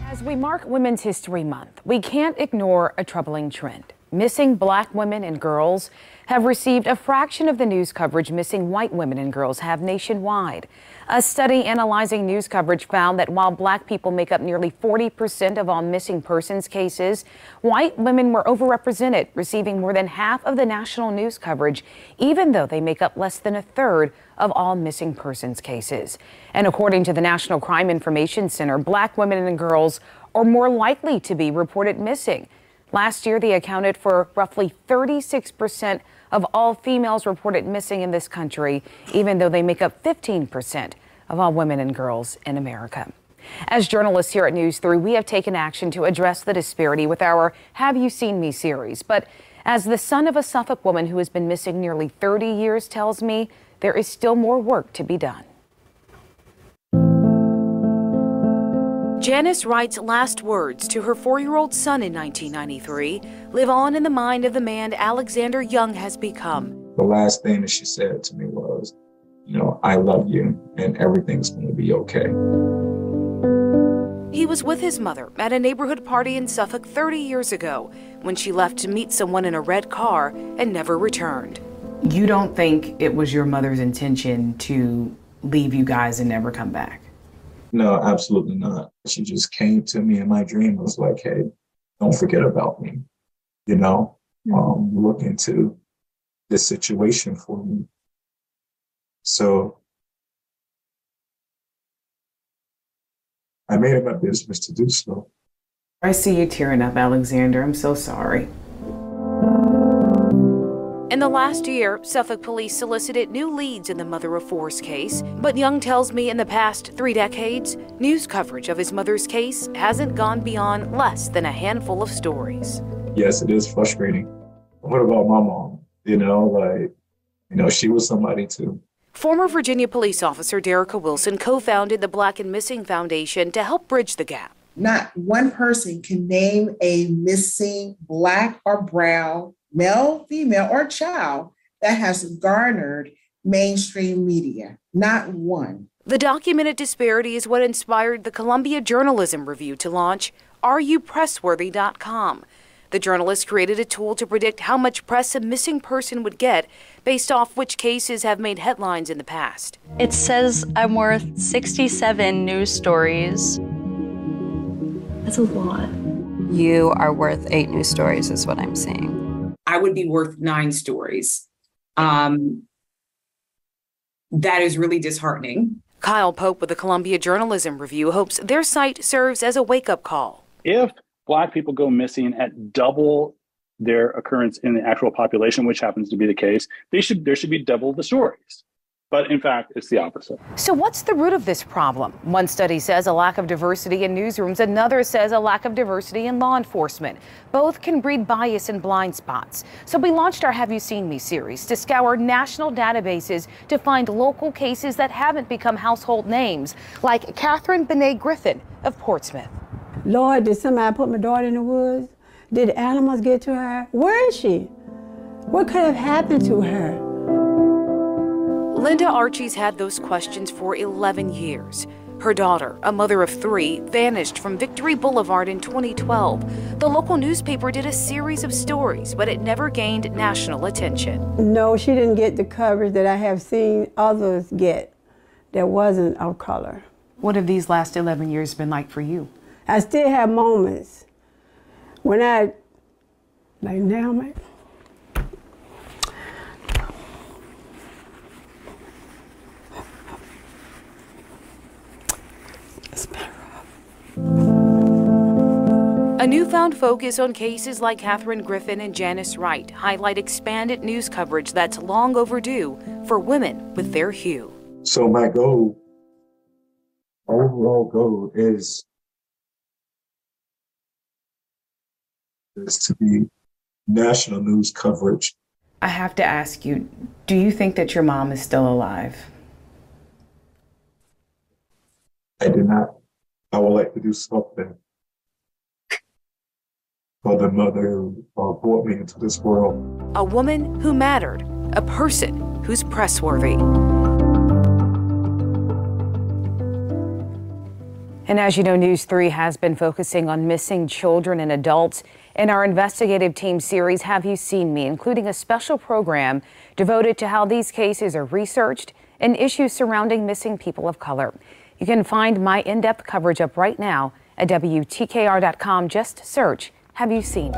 As we mark Women's History Month, we can't ignore a troubling trend. Missing black women and girls have received a fraction of the news coverage missing white women and girls have nationwide. A study analyzing news coverage found that while black people make up nearly 40% of all missing persons cases, white women were overrepresented, receiving more than half of the national news coverage, even though they make up less than a third of all missing persons cases. And according to the National Crime Information Center, black women and girls are more likely to be reported missing. Last year, they accounted for roughly 36% of all females reported missing in this country, even though they make up 15% of all women and girls in America. As journalists here at News 3, we have taken action to address the disparity with our Have You Seen Me series. But as the son of a Suffolk woman who has been missing nearly 30 years tells me, there is still more work to be done. Janice Wright's last words to her 4-year-old son in 1993 live on in the mind of the man Alexander Young has become. The last thing that she said to me was, I love you and everything's going to be okay. He was with his mother at a neighborhood party in Suffolk 30 years ago when she left to meet someone in a red car and never returned. You don't think it was your mother's intention to leave you guys and never come back? No, absolutely not. She just came to me in my dream and was like, hey, don't forget about me. Look into this situation for me. So I made it my business to do so. I see you tearing up, Alexander. I'm so sorry. In the last year, Suffolk police solicited new leads in the mother-of-four's case, but Young tells me in the past 3 decades, news coverage of his mother's case hasn't gone beyond less than a handful of stories. Yes, it is frustrating. What about my mom? She was somebody too. Former Virginia police officer Derica Wilson co-founded the Black and Missing Foundation to help bridge the gap. Not one person can name a missing Black or brown, male, female, or child that has garnered mainstream media. Not one. The documented disparity is what inspired the Columbia Journalism Review to launch RUPressworthy.com. The journalists created a tool to predict how much press a missing person would get based off which cases have made headlines in the past. It says I'm worth 67 news stories. That's a lot. You are worth 8 news stories is what I'm saying. I would be worth 9 stories. That is really disheartening. Kyle Pope with the Columbia Journalism Review hopes their site serves as a wake-up call. If Black people go missing at double their occurrence in the actual population, which happens to be the case, there should be double the stories. But in fact, it's the opposite. So what's the root of this problem? One study says a lack of diversity in newsrooms. Another says a lack of diversity in law enforcement. Both can breed bias and blind spots. So we launched our Have You Seen Me series to scour national databases to find local cases that haven't become household names, like Catherine Benet Griffin of Portsmouth. Lord, did somebody put my daughter in the woods? Did animals get to her? Where is she? What could have happened to her? Linda Archie's had those questions for 11 years. Her daughter, a mother of 3, vanished from Victory Boulevard in 2012. The local newspaper did a series of stories, but it never gained national attention. No, she didn't get the coverage that I have seen others get that wasn't of color. What have these last 11 years been like for you? I still have moments when like now, man. A newfound focus on cases like Catherine Griffin and Janice Wright highlight expanded news coverage that's long overdue for women with their hue. So my overall goal is to be national news coverage. I have to ask you, do you think that your mom is still alive? I do not. I would like to do something for the mother who brought me into this world. A woman who mattered, a person who's pressworthy. And as you know, News 3 has been focusing on missing children and adults in our investigative team series, Have You Seen Me?, including a special program devoted to how these cases are researched and issues surrounding missing people of color. You can find my in-depth coverage up right now at WTKR.com. Just search Have You Seen?